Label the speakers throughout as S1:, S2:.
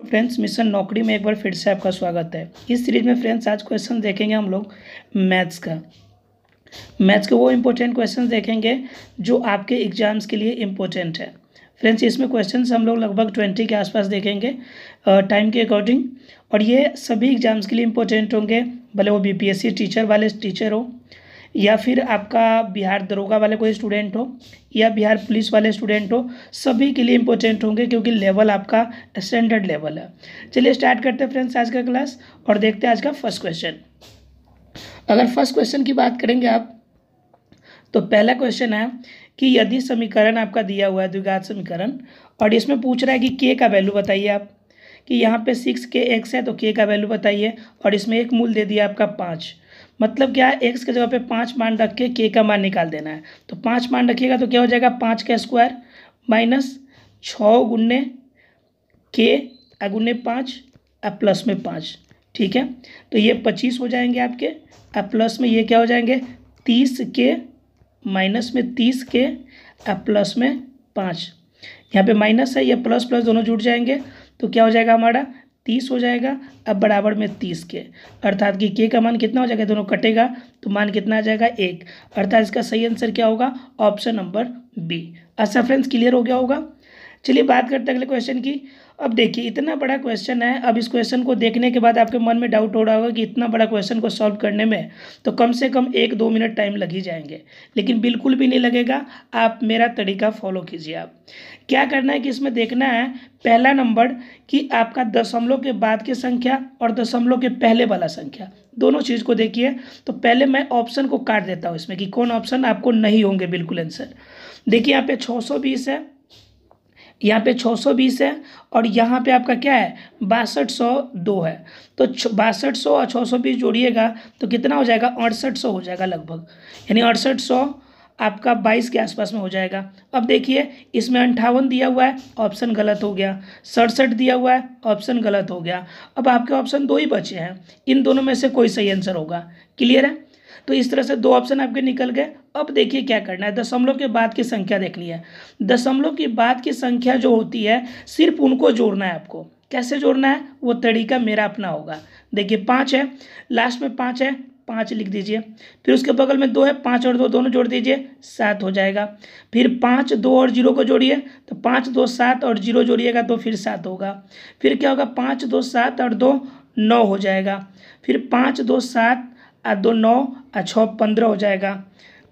S1: Friends, mission नौकरी में एक बार फिर से आपका स्वागत है। इस सीरीज में फ्रेंड्स आज क्वेश्चन देखेंगे हम लोग मैथ्स का। मैथ्स के वो इम्पोर्टेंट क्वेश्चन देखेंगे जो आपके एग्जाम्स के लिए इम्पोर्टेंट है। फ्रेंड्स इसमें क्वेश्चंस हम लोग लगभग 20 के आसपास देखेंगे टाइम के अकॉर्डिंग, और ये सभी एग्जाम्स के लिए इम्पोर्टेंट होंगे, भले वो बीपीएससी टीचर वाले टीचर हो या फिर आपका बिहार दरोगा वाले कोई स्टूडेंट हो या बिहार पुलिस वाले स्टूडेंट हो, सभी के लिए इम्पोर्टेंट होंगे क्योंकि लेवल आपका स्टैंडर्ड लेवल है। चलिए स्टार्ट करते हैं फ्रेंड्स आज का क्लास और देखते हैं आज का फर्स्ट क्वेश्चन। अगर फर्स्ट क्वेश्चन की बात करेंगे आप, तो पहला क्वेश्चन है कि यदि समीकरण आपका दिया हुआ है द्विघात समीकरण, और इसमें पूछ रहा है कि के का वैल्यू बताइए आप, कि यहाँ पे 6k(x) है तो के का वैल्यू बताइए, और इसमें एक मूल दे दिया आपका 5। मतलब क्या है, एक्स के जगह पे 5 मान रख के के का मान निकाल देना है। तो 5 मान रखिएगा तो क्या हो जाएगा, 5 का स्क्वायर माइनस 6 गुन्ने के गुन्ने 5 प्लस में 5, ठीक है। तो ये 25 हो जाएंगे आपके, प्लस में ये क्या हो जाएंगे 30 के माइनस में 30 के प्लस में 5। यहाँ पे माइनस है, ये प्लस प्लस दोनों जुड़ जाएंगे तो क्या हो जाएगा हमारा 30 हो जाएगा, अब बराबर में 30 के, अर्थात कि के का मान कितना हो जाएगा, दोनों कटेगा तो मान कितना आ जाएगा 1, अर्थात इसका सही आंसर क्या होगा, ऑप्शन नंबर बी। अच्छा फ्रेंड्स, क्लियर हो गया होगा। चलिए बात करते हैं अगले क्वेश्चन की। अब देखिए इतना बड़ा क्वेश्चन है, अब इस क्वेश्चन को देखने के बाद आपके मन में डाउट हो रहा होगा कि इतना बड़ा क्वेश्चन को सॉल्व करने में तो कम से कम 1-2 मिनट टाइम लग ही जाएंगे, लेकिन बिल्कुल भी नहीं लगेगा। आप मेरा तरीका फॉलो कीजिए। आप क्या करना है कि इसमें देखना है पहला नंबर कि आपका दशमलव के बाद की संख्या और दशमलव के पहले वाला संख्या, दोनों चीज़ को देखिए। तो पहले मैं ऑप्शन को काट देता हूँ इसमें कि कौन ऑप्शन आपको नहीं होंगे बिल्कुल आंसर। देखिए यहाँ पे 620 है, यहाँ पे 620 है, और यहाँ पे आपका क्या है 6202 है। तो 6200 और 620 जोड़िएगा तो कितना हो जाएगा 6800 हो जाएगा लगभग, यानी 6800 आपका 22 के आसपास में हो जाएगा। अब देखिए इसमें 58 दिया हुआ है, ऑप्शन गलत हो गया। 67 दिया हुआ है, ऑप्शन गलत हो गया। अब आपके ऑप्शन 2 ही बचे हैं, इन दोनों में से कोई सही आंसर होगा। क्लियर है। तो इस तरह से 2 ऑप्शन आपके निकल गए। अब देखिए क्या करना है, दशमलव के बाद की संख्या देखनी है। दशमलव के बाद की संख्या जो होती है सिर्फ उनको जोड़ना है आपको। कैसे जोड़ना है वो तरीका मेरा अपना होगा। देखिए 5 है, लास्ट में 5 है, 5 लिख दीजिए। फिर उसके बगल में 2 है, 5 और 2 दोनों जोड़ दीजिए, 7 हो जाएगा। फिर 5, 2 और 0 को जोड़िए, तो 5, 2, 7 और 0 जोड़िएगा तो फिर 7 होगा। फिर क्या होगा 5, 2, 7 और 2 9 हो जाएगा। फिर 5, 2, 7 और 2 9 और 6 15 हो जाएगा।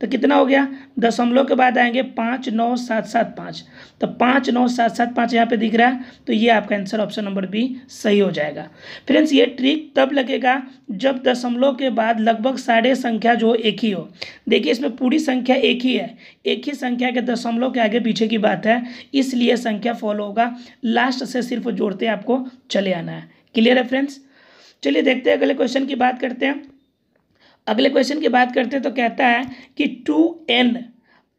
S1: तो कितना हो गया, दशमलव के बाद आएंगे 5 9 7 7 5, तो 5 9 7 7 5 यहाँ पे दिख रहा है, तो ये आपका आंसर ऑप्शन नंबर बी सही हो जाएगा। फ्रेंड्स ये ट्रिक तब लगेगा जब दशमलव के बाद लगभग सारे संख्या जो एक ही हो। देखिए इसमें पूरी संख्या एक ही है, एक ही संख्या के दशमलव के आगे पीछे की बात है, इसलिए संख्या फॉलो होगा। लास्ट से सिर्फ जोड़ते आपको चले आना है। क्लियर है फ्रेंड्स। चलिए देखते हैं अगले क्वेश्चन की बात करते हैं। अगले क्वेश्चन की बात करते हैं तो कहता है कि 2n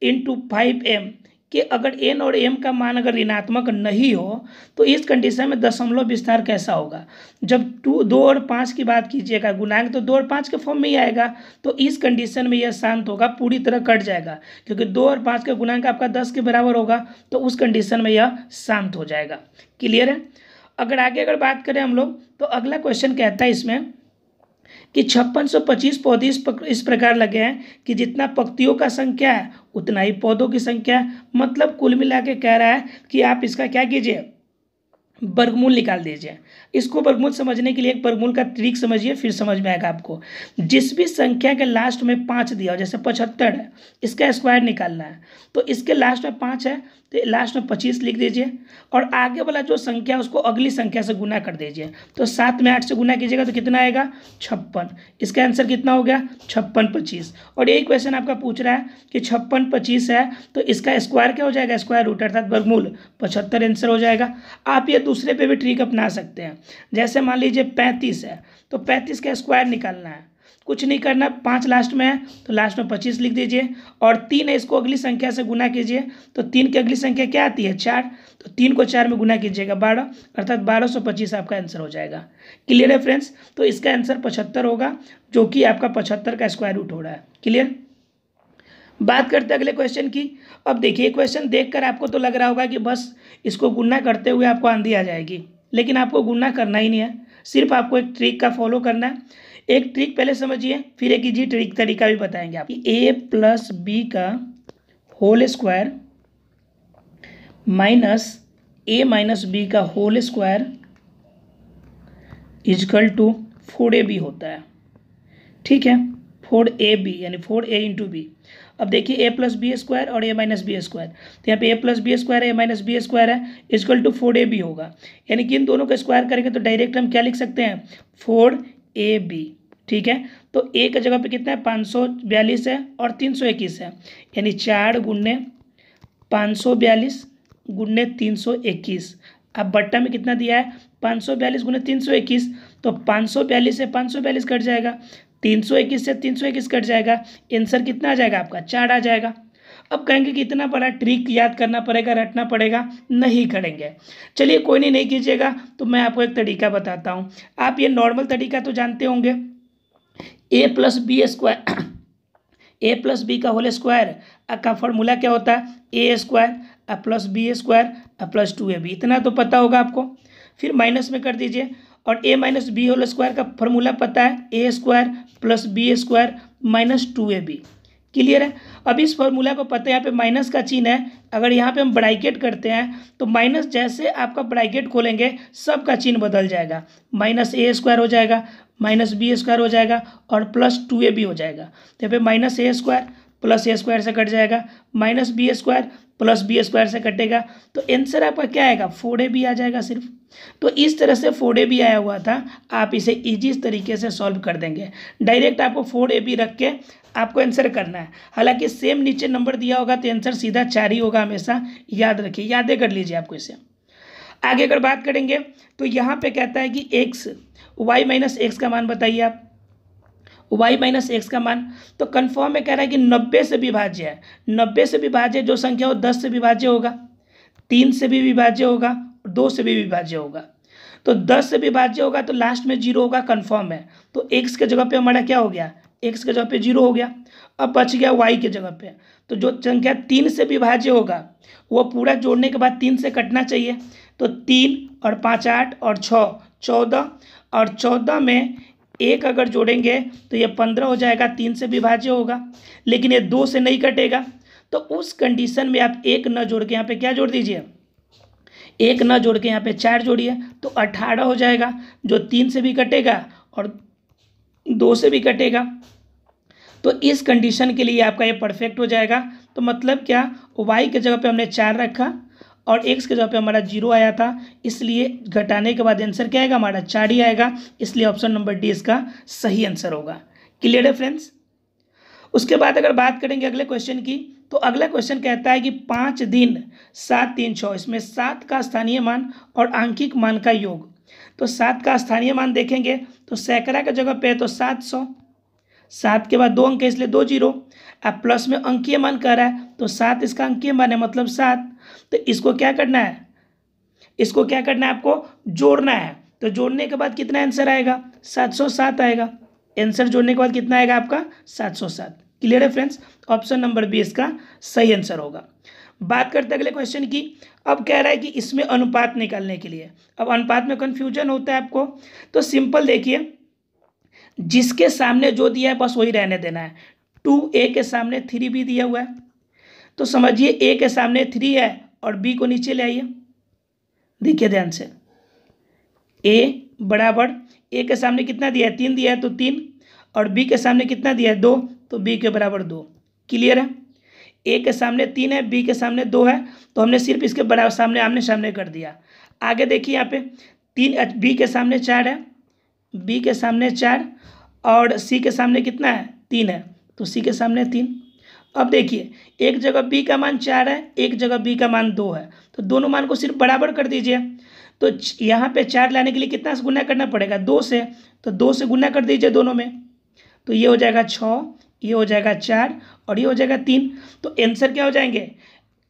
S1: × 5m कि अगर n और m का मान अगर ऋणात्मक नहीं हो तो इस कंडीशन में दशमलव विस्तार कैसा होगा। जब 2 और 5 की बात कीजिएगा गुणांक तो 2 और 5 के फॉर्म में ही आएगा, तो इस कंडीशन में यह शांत होगा, पूरी तरह कट जाएगा, क्योंकि 2 और 5 का गुणांक आपका 10 के बराबर होगा, तो उस कंडीशन में यह शांत हो जाएगा। क्लियर है। अगर बात करें हम लोग, तो अगला क्वेश्चन कहता है इसमें कि 5625 पौधे इस प्रकार लगे हैं कि जितना पत्तियों का संख्या है उतना ही पौधों की संख्या है। मतलब कुल मिला के कह रहा है कि आप इसका क्या कीजिए, वर्गमूल निकाल दीजिए। इसको वर्गमूल समझने के लिए एक वर्गमूल का ट्रिक समझिए, फिर समझ में आएगा आपको। जिस भी संख्या के लास्ट में 5 दिया हो, जैसे 75 है, इसका स्क्वायर निकालना है, तो इसके लास्ट में 5 है तो लास्ट में 25 लिख दीजिए, और आगे वाला जो संख्या उसको अगली संख्या से गुना कर दीजिए। तो 7 में 8 से गुना कीजिएगा तो कितना आएगा 56। इसका आंसर कितना हो गया 56 25। और यही क्वेश्चन आपका पूछ रहा है कि 56 25 है तो इसका स्क्वायर क्या हो जाएगा, स्क्वायर रूट अर्थात वर्गमूल 75 आंसर हो जाएगा। आप ये दूसरे पे भी ट्रिक अपना सकते हैं। जैसे मान लीजिए 35 है तो 35 का स्क्वायर निकालना है, कुछ नहीं करना, 5 लास्ट में है तो लास्ट में 25 लिख दीजिए, और 3 है इसको अगली संख्या से गुना कीजिए, तो 3 की अगली संख्या क्या आती है 4, तो 3 को 4 में गुना कीजिएगा 12, अर्थात 1225 आपका आंसर हो जाएगा। क्लियर है फ्रेंड्स। तो इसका आंसर 75 होगा, जो कि आपका 75 का स्क्वायर रूट हो रहा है। क्लियर। बात करते हैं अगले क्वेश्चन की। अब देखिए क्वेश्चन देखकर आपको तो लग रहा होगा कि बस इसको गुना करते हुए आपको आंधी आ जाएगी, लेकिन आपको गुणा करना ही नहीं है, सिर्फ आपको एक ट्रिक का फॉलो करना है। एक ट्रिक पहले समझिए, फिर एक इजी ट्रिक तरीका भी बताएंगे आप। a प्लस बी का whole square minus a minus B का whole square is equal to 4ab होता है। ठीक है, 4ab यानी 4a इंटू बी। अब देखिए a प्लस बी स्क्वायर और a माइनस बी स्क्वायर, तो यहाँ पे a प्लस बी स्क्वायर है, a माइनस बी स्क्वायर है, इजकल टू 4ab होगा। यानी कि इन दोनों का स्क्वायर करेंगे तो डायरेक्ट हम क्या लिख सकते हैं, 4ab। ठीक है, तो a का जगह पे कितना है, 542 है और 321 है, यानी 4 गुणे 542 गुणे 321। अब बट्टा में कितना दिया है, 542 गुणे 321, तो 542 से 542 कट जाएगा, 321 से 321 कट जाएगा, आंसर कितना आ जाएगा आपका, 4 आ जाएगा। अब कहेंगे कि इतना बड़ा ट्रिक याद करना पड़ेगा, रटना पड़ेगा, नहीं करेंगे। चलिए कोई नहीं कीजिएगा तो मैं आपको एक तरीका बताता हूँ। आप ये नॉर्मल तरीका तो जानते होंगे, a plus B square, a plus B का होल स्क्वायर का फॉर्मूला क्या होता है, a square plus B square plus 2ab, इतना तो पता होगा आपको। फिर माइनस में कर दीजिए, और a minus B whole square का फॉर्मूला पता है, a square plus B square minus 2ab। Clear है। अब इस फॉर्मूला को पता है, यहाँ पे माइनस का चिन्ह है, अगर यहाँ पे हम ब्रैकेट करते हैं तो माइनस जैसे आपका ब्रैकेट खोलेंगे सबका चिन्ह बदल जाएगा, माइनस a स्क्वायर हो जाएगा, माइनस बी स्क्वायर हो जाएगा और प्लस 2ab हो जाएगा। तो यहाँ पे minus a square plus a square से कट जाएगा, minus B square plus B square से कटेगा, तो आंसर आपका क्या आएगा, 4ab आ जाएगा सिर्फ। तो इस तरह से 4ab आया हुआ था, आप इसे इजी तरीके से सॉल्व कर देंगे। डायरेक्ट आपको 4ab रख के आपको आंसर करना है। हालांकि सेम नीचे नंबर दिया होगा तो आंसर सीधा 4 ही होगा, हमेशा याद रखिए, यादें कर लीजिए आपको इसे। आगे अगर बात करेंगे तो यहाँ पे कहता है कि x y माइनस एक्स का मान बताइए आप, y माइनस एक्स का मान, तो कन्फर्म में कह रहा है कि 90 से विभाज्य है। 90 से विभाज्य जो संख्या हो 10 से विभाज्य होगा, 3 से भी विभाज्य होगा, 2 से भी विभाज्य होगा। तो 10 से विभाज्य होगा तो लास्ट में 0 होगा, कन्फर्म है। तो x के जगह पे हमारा क्या हो गया, x के जगह पे 0 हो गया। अब बच गया y के जगह पे, तो जो संख्या 3 से विभाज्य होगा वो पूरा जोड़ने के बाद 3 से कटना चाहिए। तो 3 और 5 8 और 6 14, और 14 में 1 अगर जोड़ेंगे तो ये 15 हो जाएगा, 3 से विभाज्य होगा, लेकिन ये 2 से नहीं कटेगा। तो उस कंडीशन में आप 1 न जोड़ के यहाँ पे क्या जोड़ दीजिए, 1 न जोड़ के यहाँ पे 4 जोड़िए, तो 18 हो जाएगा, जो 3 से भी कटेगा और 2 से भी कटेगा। तो इस कंडीशन के लिए आपका ये परफेक्ट हो जाएगा। तो मतलब क्या, y के जगह पे हमने 4 रखा और x के जगह पे हमारा 0 आया था, इसलिए घटाने के बाद आंसर क्या आएगा, हमारा 4 ही आएगा। इसलिए ऑप्शन नंबर डी इसका सही आंसर होगा। क्लियर है फ्रेंड्स। उसके बाद अगर बात करेंगे अगले क्वेश्चन की, तो अगला क्वेश्चन कहता है कि 5 दिन 7 3 6, इसमें 7 का स्थानीय मान और आंकिक मान का योग। तो 7 का स्थानीय मान देखेंगे तो सैकड़ा के जगह पे है तो 700, 7 के बाद 2 अंक है इसलिए 2 0। अब प्लस में अंकीय मान कह रहा है तो 7 इसका अंकीय मान है, मतलब 7। तो इसको क्या करना है, इसको क्या करना है, आपको जोड़ना है। तो जोड़ने के बाद कितना आंसर आएगा, 707 आएगा। आंसर जोड़ने के बाद कितना आएगा आपका, 707। क्लियर है फ्रेंड्स। ऑप्शन नंबर बी इसका सही आंसर होगा। बात करते हैं अगले क्वेश्चन की। अब कह रहा है कि इसमें अनुपात निकालने के लिए, अब अनुपात में कन्फ्यूजन होता है आपको, तो सिंपल देखिए, जिसके सामने जो दिया है बस वही रहने देना है। 2a के सामने 3b दिया हुआ है, तो समझिए a के सामने 3 है और b को नीचे ले आइए। देखिए ध्यान से, a बराबर a के सामने कितना दिया है, 3 दिया है तो 3, और b के सामने कितना दिया है, 2, तो b के बराबर 2। क्लियर है। a के सामने 3 है, b के सामने 2 है, तो हमने सिर्फ इसके बराबर सामने आमने सामने कर दिया। आगे देखिए यहाँ पे 3, b के सामने 4 है, b के सामने 4, और c के सामने कितना है, 3 है, तो c के सामने 3। अब देखिए एक जगह b का मान 4 है, एक जगह b का मान 2 है, तो दोनों मान को सिर्फ बराबर कर दीजिए। तो यहाँ पे 4 लाने के लिए कितना से गुना करना पड़ेगा, 2 से, तो 2 से गुना कर दीजिए दोनों में, तो ये हो जाएगा 6, ये हो जाएगा 4 और ये हो जाएगा 3। तो आंसर क्या हो जाएंगे,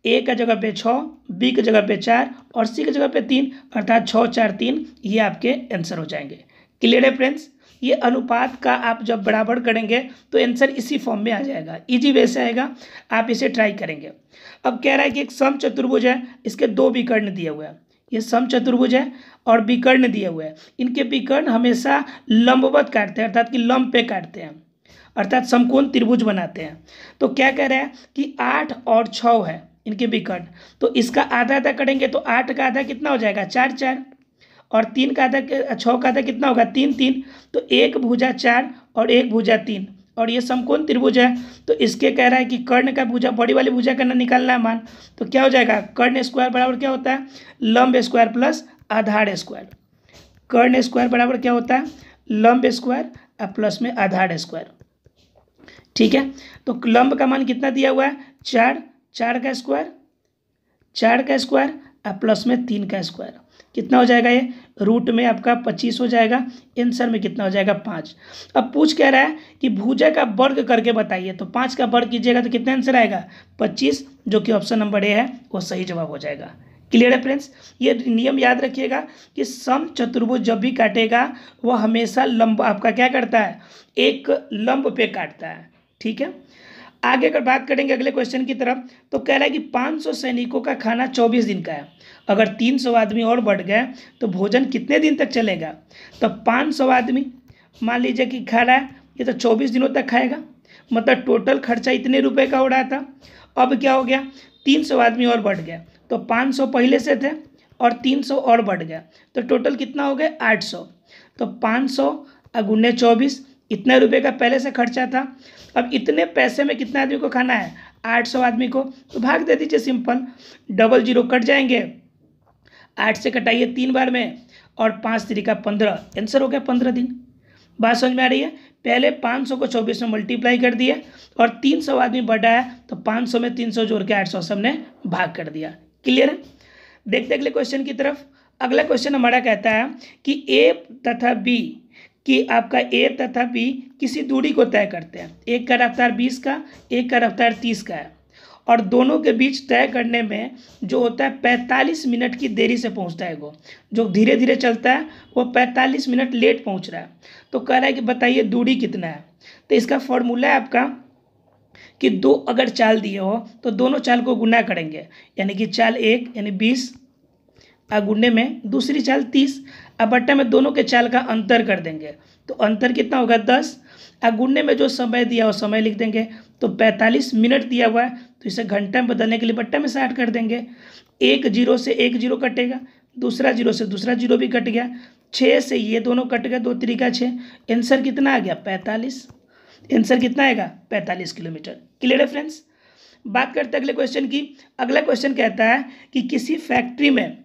S1: a का जगह पे 6, b की जगह पे 4 और c की जगह पे 3, अर्थात 6 4 3, ये आपके आंसर हो जाएंगे। क्लियर है फ्रेंड्स। ये अनुपात का आप जब बराबर करेंगे तो आंसर इसी फॉर्म में आ जाएगा, इजी वे से आएगा, आप इसे ट्राई करेंगे। अब कह रहा है कि एक सम चतुर्भुज है, इसके 2 विकर्ण दिए हुए हैं, ये समचतुर्भुज है और विकर्ण दिए हुए हैं। इनके विकर्ण हमेशा लंबवत काटते हैं, अर्थात कि लंब पे काटते हैं, अर्थात समकोण त्रिभुज बनाते हैं। तो क्या कह रहा है कि 8 और 6 है इनके विकर्ण, तो इसका आधा आधा करेंगे तो 8 का आधा कितना हो जाएगा 4 4, और 3 का आधा 6 का आधा कितना होगा 3 3, तो एक भुजा 4 और एक भुजा 3, और ये समकोण त्रिभुज है। तो इसके कह रहा है कि कर्ण का भुजा, बड़ी वाली भुजा का निकालना है मान, तो क्या हो जाएगा कर्ण स्क्वायर बराबर क्या होता है लंब स्क्वायर प्लस आधार स्क्वायर। कर्ण स्क्वायर बराबर क्या होता है लंब स्क्वायर और प्लस में आधार स्क्वायर। ठीक है, तो लंब का मान कितना दिया हुआ है 4, 4 का स्क्वायर, 4 का स्क्वायर और प्लस में 3 का स्क्वायर, कितना हो जाएगा ये रूट में आपका 25 हो जाएगा। आंसर में कितना हो जाएगा 5। अब पूछ कह रहा है कि भुजा का वर्ग करके बताइए, तो 5 का वर्ग कीजिएगा तो कितना आंसर आएगा 25, जो कि ऑप्शन नंबर ए है वो सही जवाब हो जाएगा। क्लियर है फ्रेंड्स, ये नियम याद रखिएगा कि समचतुर्भुज जब भी काटेगा वह हमेशा लंब आपका क्या करता है एक लंब पे काटता है। ठीक है, आगे अगर बात करेंगे अगले क्वेश्चन की तरफ, तो कह रहा है कि 500 सैनिकों का खाना 24 दिन का है, अगर 300 आदमी और बढ़ गए तो भोजन कितने दिन तक चलेगा। तो 500 आदमी मान लीजिए कि खा रहा है, ये तो 24 दिनों तक खाएगा, मतलब टोटल खर्चा इतने रुपए का हो रहा था। अब क्या हो गया 300 आदमी और बढ़ गया, तो 500 पहले से थे और 300 और बढ़ गया, तो टोटल कितना हो गया 800। तो 500 गुने 24, इतने रुपए का पहले से खर्चा था। अब इतने पैसे में कितने आदमी को खाना है 800 आदमी को, तो भाग दे दीजिए सिंपल, डबल जीरो कट जाएंगे, 8 से कटाइए 3 बार में और 5 तरीका 15, आंसर हो गया 15 दिन। बात समझ में आ रही है, पहले 500 को 24 में मल्टीप्लाई कर दिया और 300 आदमी बढ़ा है तो 500 में 300 जोड़ के 800 सबने भाग कर दिया। क्लियर है, देखते अगले क्वेश्चन की तरफ। अगला क्वेश्चन हमारा कहता है कि ए तथा बी कि आपका ए तथा बी किसी दूरी को तय करते हैं, एक का रफ्तार 20 का, एक का रफ्तार 30 का है, और दोनों के बीच तय करने में जो होता है 45 मिनट की देरी से पहुंचता है। वो जो धीरे धीरे चलता है वो 45 मिनट लेट पहुंच रहा है। तो कह रहा है कि बताइए दूरी कितना है। तो इसका फॉर्मूला है आपका कि 2 अगर चाल दिए हो तो दोनों चाल को गुना करेंगे, यानी कि चाल 1 यानी 20 गुणने में दूसरी चाल 30, अब बट्टा में दोनों के चाल का अंतर कर देंगे, तो अंतर कितना होगा 10, गुणने में जो समय दिया हो समय लिख देंगे। तो 45 मिनट दिया हुआ है तो इसे घंटा में बदलने के लिए बट्टा में 60 कर देंगे। एक जीरो से एक जीरो कटेगा, दूसरा जीरो से दूसरा जीरो भी कट गया, 6 से ये दोनों कट गया, 2 तरीका 6, आंसर कितना आ गया 45। आंसर कितना आएगा 45 किलोमीटर। क्लियर है फ्रेंड्स, बात करते हैं अगले क्वेश्चन की। अगला क्वेश्चन कहता है कि किसी फैक्ट्री में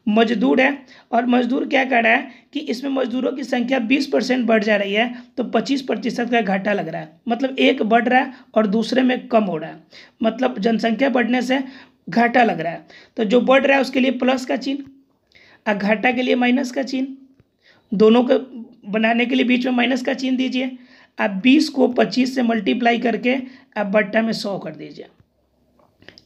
S1: मजदूर है और मजदूर क्या कर रहा है कि इसमें मजदूरों की संख्या 20% बढ़ जा रही है, तो 25% का घाटा लग रहा है, मतलब एक बढ़ रहा है और दूसरे में कम हो रहा है, मतलब जनसंख्या बढ़ने से घाटा लग रहा है। तो जो बढ़ रहा है उसके लिए प्लस का चिन्ह और घाटा के लिए माइनस का चिन्ह, दोनों को बनाने के लिए बीच में माइनस का चिन्ह दीजिए। आप 20 को 25 से मल्टीप्लाई करके आप बट्टा में 100 कर दीजिए।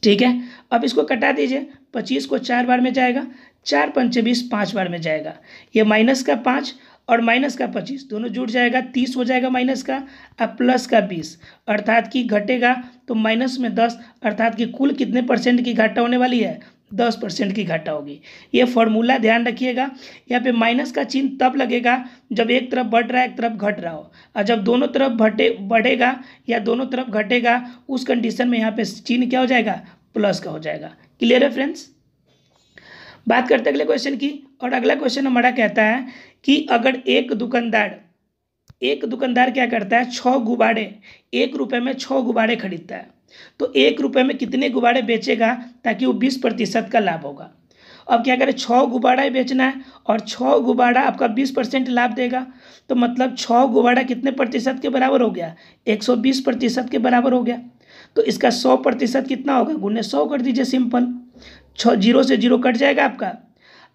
S1: ठीक है, अब इसको कटा दीजिए, 25 को 4 बार में जाएगा, 4 पंचे 20 5 बार में जाएगा, ये माइनस का 5 और माइनस का 25 दोनों जुड़ जाएगा, 30 हो जाएगा माइनस का, अब प्लस का 20, अर्थात कि घटेगा तो माइनस में 10, अर्थात कि कुल कितने परसेंट की घाटा होने वाली है 10% की घाटा होगी। ये फॉर्मूला ध्यान रखिएगा, यहाँ पे माइनस का चिन्ह तब लगेगा जब एक तरफ बढ़ रहा है एक तरफ घट रहा हो, और जब दोनों तरफ बढ़ेगा या दोनों तरफ घटेगा उस कंडीशन में यहाँ पे चिन्ह क्या हो जाएगा प्लस का हो जाएगा। क्लियर है फ्रेंड्स, बात करते हैं अगले क्वेश्चन की। और अगला क्वेश्चन हमारा कहता है कि अगर एक दुकानदार क्या करता है 6 गुब्बारे 1 रुपये में 6 गुब्बारे खरीदता है, तो 1 रुपये में कितने गुब्बारे बेचेगा ताकि वो 20% का लाभ होगा। अब क्या करें 6 गुब्बारा बेचना है और 6 गुब्बारा आपका 20% लाभ देगा, तो मतलब 6 गुब्बारा कितने प्रतिशत के बराबर हो गया 120% के बराबर हो गया। तो इसका 100% कितना होगा गुने 100 कर दीजिए सिंपल, 6 जीरो से जीरो कट जाएगा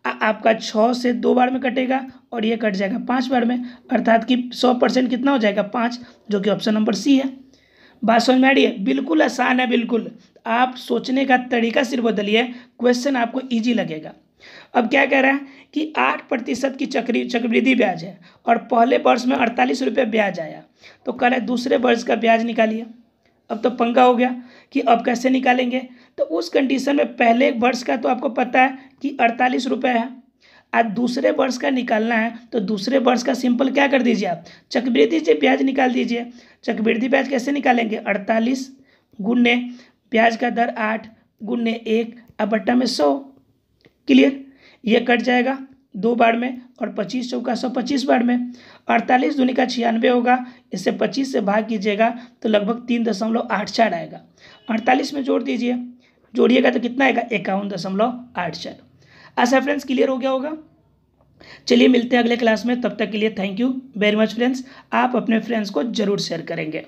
S1: आपका 6 से 2 बार में कटेगा और ये कट जाएगा 5 बार में, अर्थात कि 100% कितना हो जाएगा 5, जो कि ऑप्शन नंबर सी है। बात समझ में आ रही है, बिल्कुल आसान है, बिल्कुल आप सोचने का तरीका सिर्फ बदलिए, क्वेश्चन आपको इजी लगेगा। अब क्या कह रहा है कि 8% की चक्रवृद्धि ब्याज है और पहले वर्ष में 48 रुपये ब्याज आया, तो कह रहा है दूसरे वर्ष का ब्याज निकालिए। अब तो पंगा हो गया कि अब कैसे निकालेंगे। तो उस कंडीशन में पहले वर्ष का तो आपको पता है कि 48 रुपये है। आज दूसरे वर्ष का निकालना है तो दूसरे वर्ष का सिंपल क्या कर दीजिए आप, चक्रवृद्धि से ब्याज निकाल दीजिए। चक्रवृद्धि ब्याज कैसे निकालेंगे, 48 गुने ब्याज का दर 8 गुने 1 अब बट्टा में 100। क्लियर, ये कट जाएगा 2 बार में और 25 चौका 125 बार में। 48 दूनी का 96 होगा, इससे 25 से भाग कीजिएगा तो लगभग 3.84 आएगा। 48 में जोड़ दीजिए, जोड़िएगा तो कितना आएगा 51.84। ऐसा फ्रेंड्स क्लियर हो गया होगा। चलिए मिलते हैं अगले क्लास में, तब तक के लिए thank you very much friends. आप अपने फ्रेंड्स को जरूर शेयर करेंगे।